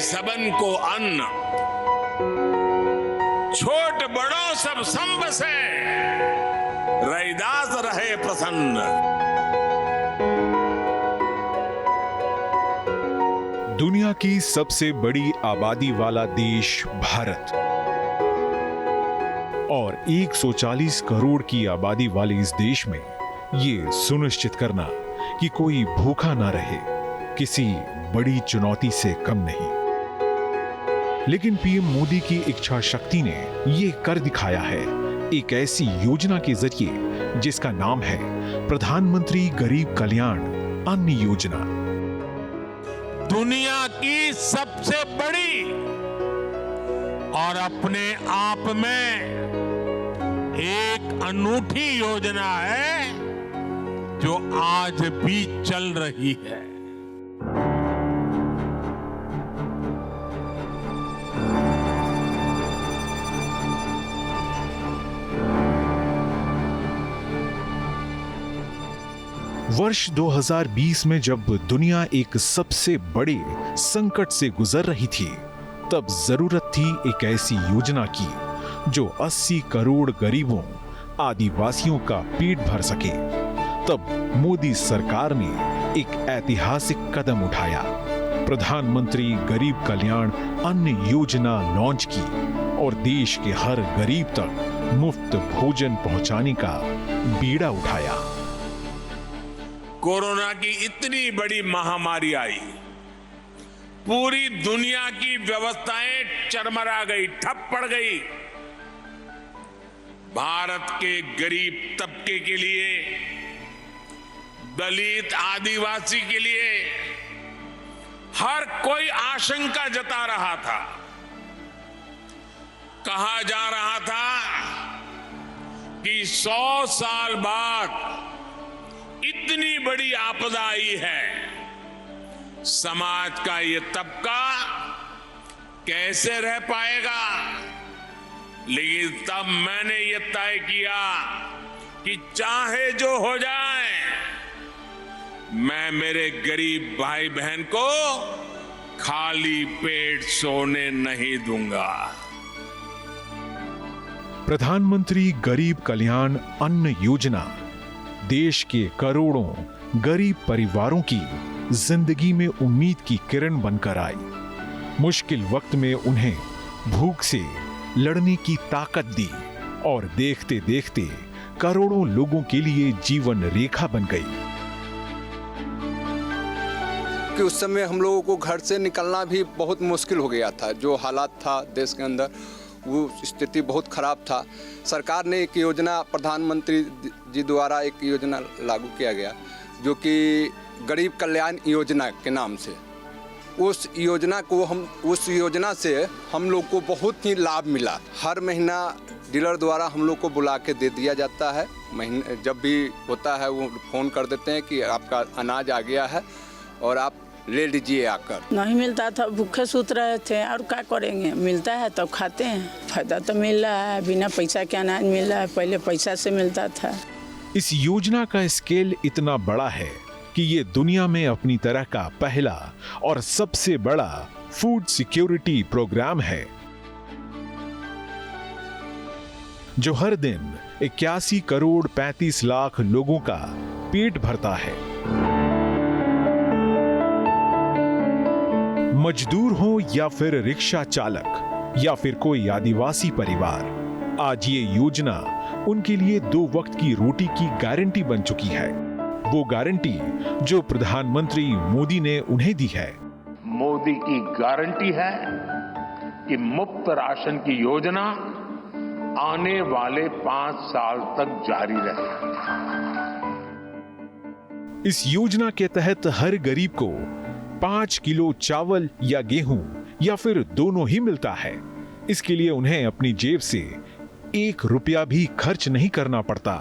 सबन को अन्न, छोट बड़ों सब संब से, रैदास रहे प्रसन्न। दुनिया की सबसे बड़ी आबादी वाला देश भारत और 140 करोड़ की आबादी वाले इस देश में ये सुनिश्चित करना कि कोई भूखा ना रहे किसी बड़ी चुनौती से कम नहीं। लेकिन पीएम मोदी की इच्छा शक्ति ने ये कर दिखाया है एक ऐसी योजना के जरिए जिसका नाम है प्रधानमंत्री गरीब कल्याण अन्न योजना। दुनिया की सबसे बड़ी और अपने आप में एक अनूठी योजना है जो आज भी चल रही है। वर्ष 2020 में जब दुनिया एक सबसे बड़े संकट से गुजर रही थी, तब जरूरत थी एक ऐसी योजना की जो 80 करोड़ गरीबों आदिवासियों का पेट भर सके। तब मोदी सरकार ने एक ऐतिहासिक कदम उठाया, प्रधानमंत्री गरीब कल्याण अन्न योजना लॉन्च की और देश के हर गरीब तक मुफ्त भोजन पहुंचाने का बीड़ा उठाया। कोरोना की इतनी बड़ी महामारी आई, पूरी दुनिया की व्यवस्थाएं चरमरा गई, ठप पड़ गई। भारत के गरीब तबके के लिए, दलित आदिवासी के लिए हर कोई आशंका जता रहा था। कहा जा रहा था कि 100 साल बाद इतनी बड़ी आपदा आई है, समाज का ये तबका कैसे रह पाएगा। लेकिन तब मैंने ये तय किया कि चाहे जो हो जाए, मैं मेरे गरीब भाई बहन को खाली पेट सोने नहीं दूंगा। प्रधानमंत्री गरीब कल्याण अन्न योजना देश के करोड़ों गरीब परिवारों की जिंदगी में उम्मीद की किरण बनकर आई। मुश्किल वक्त में उन्हें भूख से लड़ने की ताकत दी और देखते देखते करोड़ों लोगों के लिए जीवन रेखा बन गई। कि उस समय हम लोगों को घर से निकलना भी बहुत मुश्किल हो गया था। जो हालात था देश के अंदर, वो स्थिति बहुत खराब था। सरकार ने एक योजना, प्रधानमंत्री जी द्वारा एक योजना लागू किया गया जो कि गरीब कल्याण योजना के नाम से। उस योजना से हम लोग को बहुत ही लाभ मिला। हर महीना डीलर द्वारा हम लोग को बुला के दे दिया जाता है। महीने जब भी होता है वो फ़ोन कर देते हैं कि आपका अनाज आ गया है और आप ले लीजिए आकर। नहीं मिलता था, भूखे सूत रहे थे, और क्या करेंगे। मिलता है तब खाते हैं, फायदा तो मिल रहा है। बिना पैसा के अनाज मिल रहा है, पहले पैसा से मिलता था। इस योजना का स्केल इतना बड़ा है कि ये दुनिया में अपनी तरह का पहला और सबसे बड़ा फूड सिक्योरिटी प्रोग्राम है, जो हर दिन 81 करोड़ 35 लाख लोगों का पेट भरता है। मजदूर हो या फिर रिक्शा चालक या फिर कोई आदिवासी परिवार, आज ये योजना उनके लिए 2 वक्त की रोटी की गारंटी बन चुकी है। वो गारंटी जो प्रधानमंत्री मोदी ने उन्हें दी है। मोदी की गारंटी है कि मुफ्त राशन की योजना आने वाले 5 साल तक जारी रहे। इस योजना के तहत हर गरीब को 5 किलो चावल या गेहूं या फिर दोनों ही मिलता है। इसके लिए उन्हें अपनी जेब से 1 रुपया भी खर्च नहीं करना पड़ता।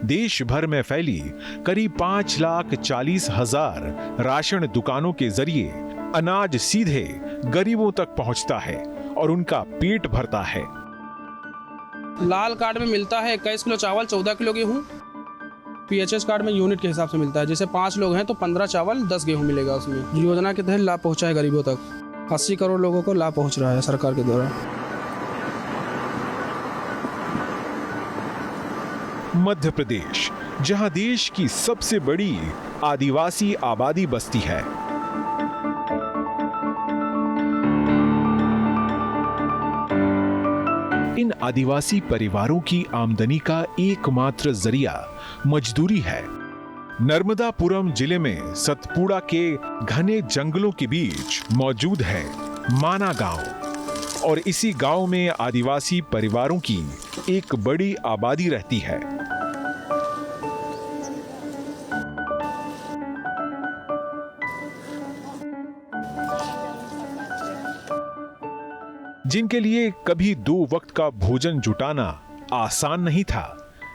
देश भर में फैली करीब 5,40,000 राशन दुकानों के जरिए अनाज सीधे गरीबों तक पहुंचता है और उनका पेट भरता है। लाल कार्ड में मिलता है 21 किलो चावल, 14 किलो गेहूं। पीएचएस कार्ड में यूनिट के हिसाब से मिलता है। जैसे 5 लोग हैं तो 15 चावल 10 गेहूं मिलेगा उसमें। योजना के तहत लाभ पहुंचा है गरीबों तक। 80 करोड़ लोगों को लाभ पहुंच रहा है सरकार के द्वारा। मध्य प्रदेश, जहां देश की सबसे बड़ी आदिवासी आबादी बसती है, इन आदिवासी परिवारों की आमदनी का एकमात्र जरिया मजदूरी है। नर्मदापुरम जिले में सतपुड़ा के घने जंगलों के बीच मौजूद है माना गांव और इसी गांव में आदिवासी परिवारों की एक बड़ी आबादी रहती है। जिनके लिए कभी 2 वक्त का भोजन जुटाना आसान नहीं था,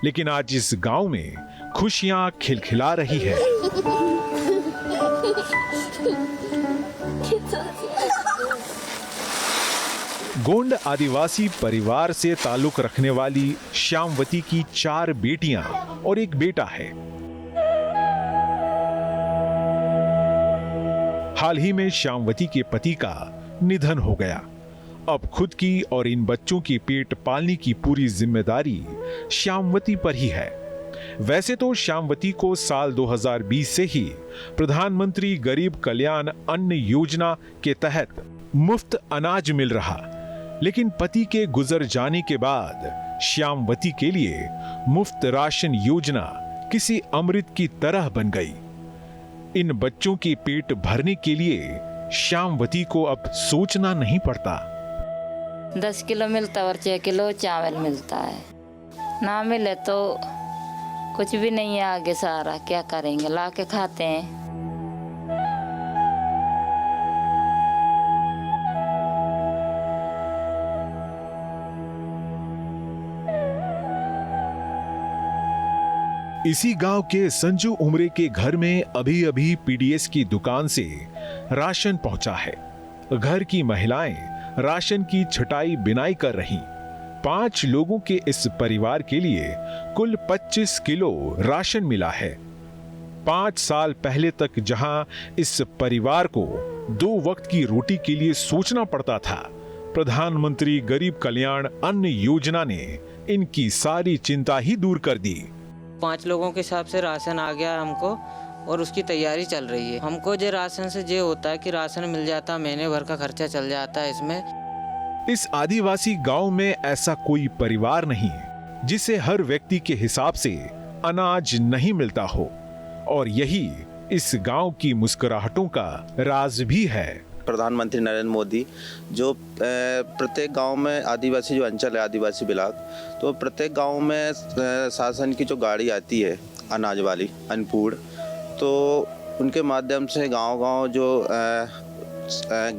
लेकिन आज इस गांव में खुशियां खिलखिला रही है। गोंड आदिवासी परिवार से ताल्लुक रखने वाली श्यामवती की 4 बेटियां और एक बेटा है। हाल ही में श्यामवती के पति का निधन हो गया। अब खुद की और इन बच्चों की पेट पालने की पूरी जिम्मेदारी श्यामवती पर ही है। वैसे तो श्यामवती को साल 2020 से ही प्रधानमंत्री गरीब कल्याण अन्न योजना के तहत मुफ्त अनाज मिल रहा, लेकिन पति के गुजर जाने के बाद श्यामवती के लिए मुफ्त राशन योजना किसी अमृत की तरह बन गई। इन बच्चों के पेट भरने के लिए श्यामवती को अब सोचना नहीं पड़ता। 10 किलो मिलता और 6 किलो चावल मिलता है। ना मिले तो कुछ भी नहीं है आगे, सारा क्या करेंगे, ला के खाते हैं। इसी गांव के संजू उमरे के घर में अभी अभी पीडीएस की दुकान से राशन पहुंचा है। घर की महिलाएं राशन की छटाई बिनाई कर रही। 5 लोगों के इस परिवार के लिए कुल 25 किलो राशन मिला है। 5 साल पहले तक जहां इस परिवार को 2 वक्त की रोटी के लिए सोचना पड़ता था, प्रधानमंत्री गरीब कल्याण अन्न योजना ने इनकी सारी चिंता ही दूर कर दी। 5 लोगों के हिसाब से राशन आ गया हमको और उसकी तैयारी चल रही है। हमको जो राशन से ये होता है कि राशन मिल जाता, महीने भर का खर्चा चल जाता है इसमें। इस आदिवासी गांव में ऐसा कोई परिवार नहीं जिसे हर व्यक्ति के हिसाब से अनाज नहीं मिलता हो, और यही इस गांव की मुस्कुराहटों का राज भी है। प्रधानमंत्री नरेंद्र मोदी जो प्रत्येक गांव में आदिवासी जो अंचल है, आदिवासी ब्लॉक, तो प्रत्येक गांव में शासन की जो गाड़ी आती है अनाज वाली, अन्नपूर्ण, तो उनके माध्यम से गांव-गांव जो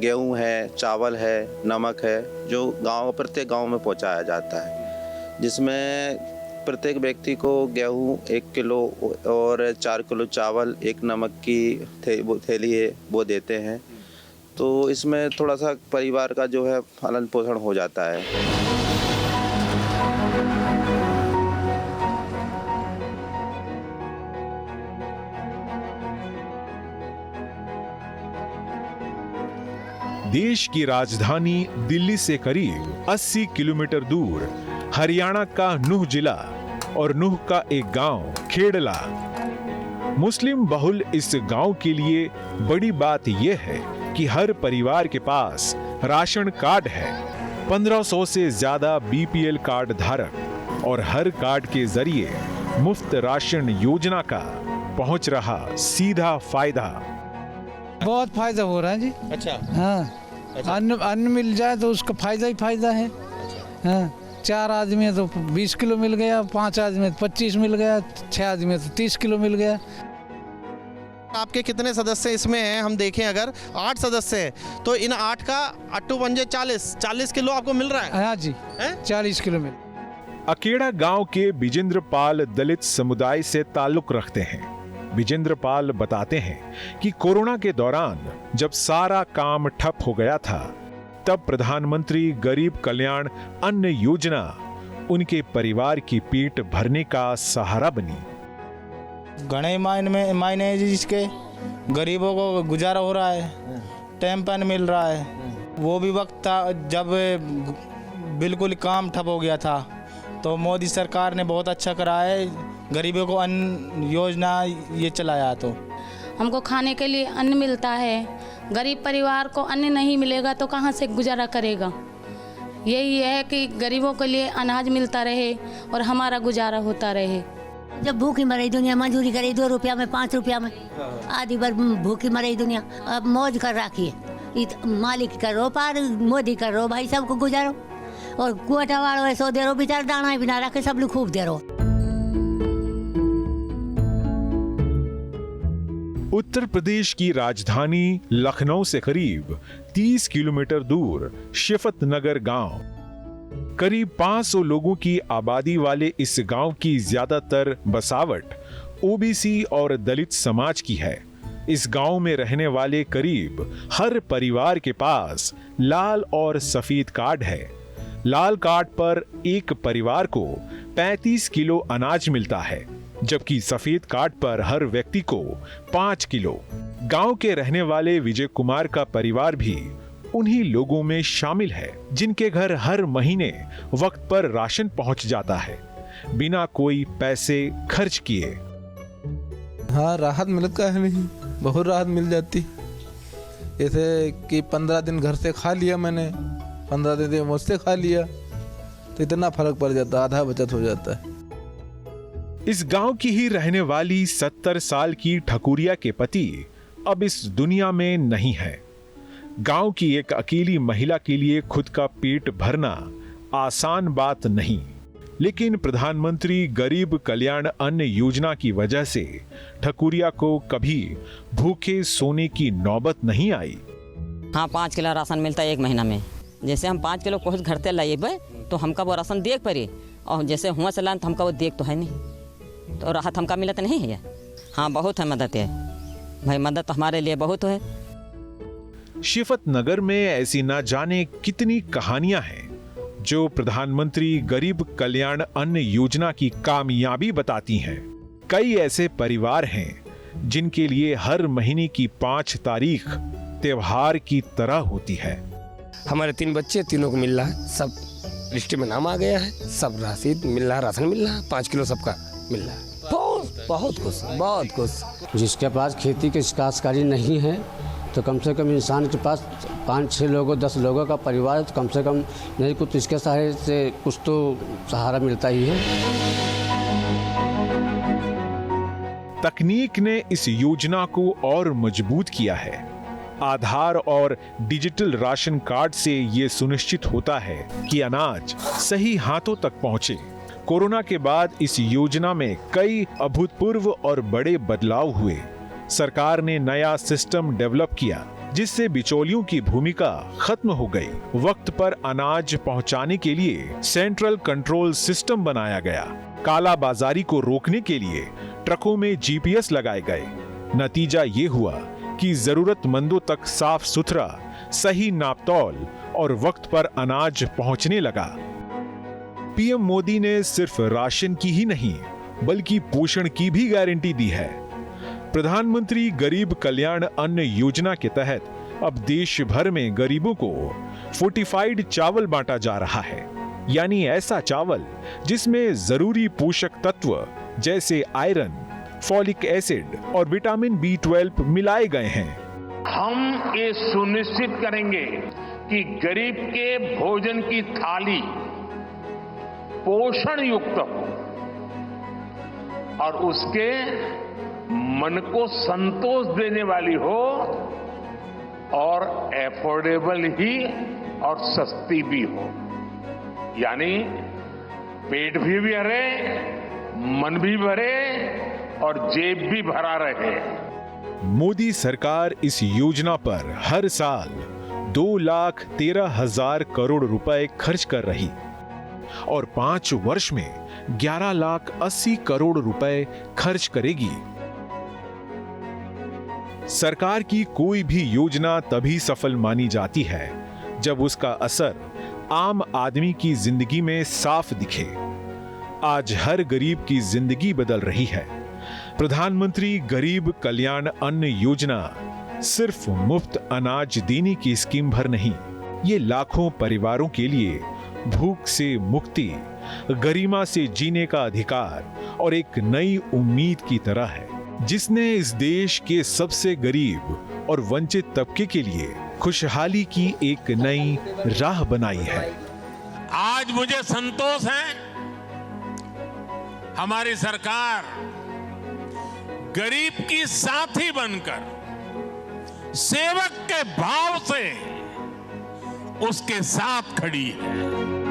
गेहूं है, चावल है, नमक है, जो प्रत्येक गांव में पहुंचाया जाता है, जिसमें प्रत्येक व्यक्ति को गेहूं 1 किलो और 4 किलो चावल, 1 नमक की थैली है वो देते हैं। तो इसमें थोड़ा सा परिवार का जो है पालन पोषण हो जाता है। देश की राजधानी दिल्ली से करीब 80 किलोमीटर दूर हरियाणा का नूह जिला और नूह का एक गांव खेड़ला। मुस्लिम बहुल इस गांव के लिए बड़ी बात यह है कि हर परिवार के पास राशन कार्ड है। 1500 से ज्यादा बीपीएल कार्ड धारक और हर कार्ड के जरिए मुफ्त राशन योजना का पहुंच रहा सीधा फायदा। बहुत फायदा हो रहा है जी। अच्छा। हाँ, अन्न मिल जाए तो उसका फायदा ही फायदा है। हाँ, 4 आदमी है तो 20 किलो मिल गया, 5 आदमी है तो 25 मिल गया, 6 आदमी है तो 30 किलो मिल गया। आपके कितने सदस्य इसमें हैं? हम देखें अगर 8 सदस्य हैं तो इन 8 का 8 पंजे 40 किलो आपको मिल रहा है। हाँ जी, 40 किलो मिल। अकेड़ा गांव के विजेंद्र पाल दलित समुदाय से ताल्लुक रखते हैं। विजेंद्र पाल बताते हैं कि कोरोना के दौरान जब सारा काम ठप हो गया था, तब प्रधानमंत्री गरीब कल्याण अन्न योजना उनके परिवार की पेट भरने का सहारा बनी। घने मायने जिसके गरीबों को गुजारा हो रहा है, टाइम पर मिल रहा है, वो भी वक्त था जब बिल्कुल काम ठप हो गया था, तो मोदी सरकार ने बहुत अच्छा करा है, गरीबों को अन्न योजना ये चलाया। तो हमको खाने के लिए अन्न मिलता है, गरीब परिवार को अन्न नहीं मिलेगा तो कहाँ से गुजारा करेगा। यही है कि गरीबों के लिए अनाज मिलता रहे और हमारा गुजारा होता रहे। जब भूखी मरे दुनिया, मजदूरी करे 2 रुपया में 5 रुपया में, आधी बार भूखी मरे दुनिया। अब मौज कर रखी है, मालिक करो पार, मोदी करो भाई, सबको गुजारो। और कुआटा वालों ऐसो दे रो, बेचारा दाना ही बिना रखे, सब लोग खूब दे रो। उत्तर प्रदेश की राजधानी लखनऊ से करीब 30 किलोमीटर दूर शिफत नगर गांव, करीब 500 लोगों की आबादी वाले इस गांव की ज्यादातर बसावट ओबीसी और दलित समाज की है। इस गांव में रहने वाले करीब हर परिवार के पास लाल और सफेद कार्ड है। लाल कार्ड पर एक परिवार को 35 किलो अनाज मिलता है, जबकि सफेद कार्ड पर हर व्यक्ति को 5 किलो। गांव के रहने वाले विजय कुमार का परिवार भी उन्हीं लोगों में शामिल है जिनके घर हर महीने वक्त पर राशन पहुंच जाता है, बिना कोई पैसे खर्च किए। हाँ, राहत मिलता है, नहीं बहुत राहत मिल जाती। जैसे कि 15 दिन घर से खा लिया मैंने, 15 दिन मुझसे खा लिया, तो इतना फर्क पड़ जाता, आधा बचत हो जाता है। इस गांव की ही रहने वाली 70 साल की ठकुरिया के पति अब इस दुनिया में नहीं है। गांव की एक अकेली महिला के लिए खुद का पेट भरना आसान बात नहीं, लेकिन प्रधानमंत्री गरीब कल्याण अन्न योजना की वजह से ठकुरिया को कभी भूखे सोने की नौबत नहीं आई। हाँ, 5 किलो राशन मिलता है 1 महीना में। जैसे हम 5 किलो कुछ घर से लाइए तो हमका वो राशन देख पड़े, और जैसे हुआ चला तो हमका वो देख तो है नहीं, तो राहत हमका मिलत नहीं है। हाँ, बहुत है मदद है भाई, मदद तो हमारे लिए बहुत है। शिफत नगर में ऐसी ना जाने कितनी कहानियां हैं जो प्रधानमंत्री गरीब कल्याण अन्न योजना की कामयाबी बताती हैं। कई ऐसे परिवार हैं जिनके लिए हर महीने की 5 तारीख त्योहार की तरह होती है। हमारे 3 बच्चे, तीनों को मिल रहा है, सब लिस्ट में नाम आ गया है, सब रसीद मिल रहा, राशन मिल रहा, 5 किलो सबका मिल रहा है। बहुत कुछ, बहुत कुछ। जिसके पास खेती की काश्तकारी नहीं है तो कम से कम इंसान के पास 5-6 लोगों 10 लोगों का परिवार, तो कम से कम नहीं कुछ इसके सहारे से कुछ तो सहारा मिलता ही है। तकनीक ने इस योजना को और मजबूत किया है। आधार और डिजिटल राशन कार्ड से ये सुनिश्चित होता है कि अनाज सही हाथों तक पहुंचे। कोरोना के बाद इस योजना में कई अभूतपूर्व और बड़े बदलाव हुए। सरकार ने नया सिस्टम डेवलप किया जिससे बिचौलियों की भूमिका खत्म हो गई। वक्त पर अनाज पहुंचाने के लिए सेंट्रल कंट्रोल सिस्टम बनाया गया। काला बाजारी को रोकने के लिए ट्रकों में जीपीएस लगाए गए। नतीजा ये हुआ कि जरूरतमंदों तक साफ सुथरा, सही नापतौल और वक्त पर अनाज पहुंचने लगा। पीएम मोदी ने सिर्फ राशन की ही नहीं बल्कि पोषण की भी गारंटी दी है। प्रधानमंत्री गरीब कल्याण अन्न योजना के तहत अब देश भर में गरीबों को फोर्टिफाइड चावल बांटा जा रहा है, यानी ऐसा चावल जिसमें जरूरी पोषक तत्व जैसे आयरन, फॉलिक एसिड और विटामिन B12 मिलाए गए हैं। हम ये सुनिश्चित करेंगे कि गरीब के भोजन की थाली पोषण युक्त हो और उसके मन को संतोष देने वाली हो और एफोर्डेबल ही और सस्ती भी हो, यानी पेट भी भरे, मन भी भरे और जेब भी भरा रहे। मोदी सरकार इस योजना पर हर साल 2,13,000 करोड़ रुपए खर्च कर रही और 5 वर्ष में 11,80,000 करोड़ रुपए खर्च करेगी। सरकार की कोई भी योजना तभी सफल मानी जाती है जब उसका असर आम आदमी की जिंदगी में साफ दिखे। आज हर गरीब की जिंदगी बदल रही है। प्रधानमंत्री गरीब कल्याण अन्न योजना सिर्फ मुफ्त अनाज देने की स्कीम भर नहीं, ये लाखों परिवारों के लिए भूख से मुक्ति, गरिमा से जीने का अधिकार और एक नई उम्मीद की तरह है, जिसने इस देश के सबसे गरीब और वंचित तबके के लिए खुशहाली की एक नई राह बनाई है। आज मुझे संतोष है, हमारी सरकार गरीब की साथी बनकर सेवक के भाव से उसके साथ खड़ी है।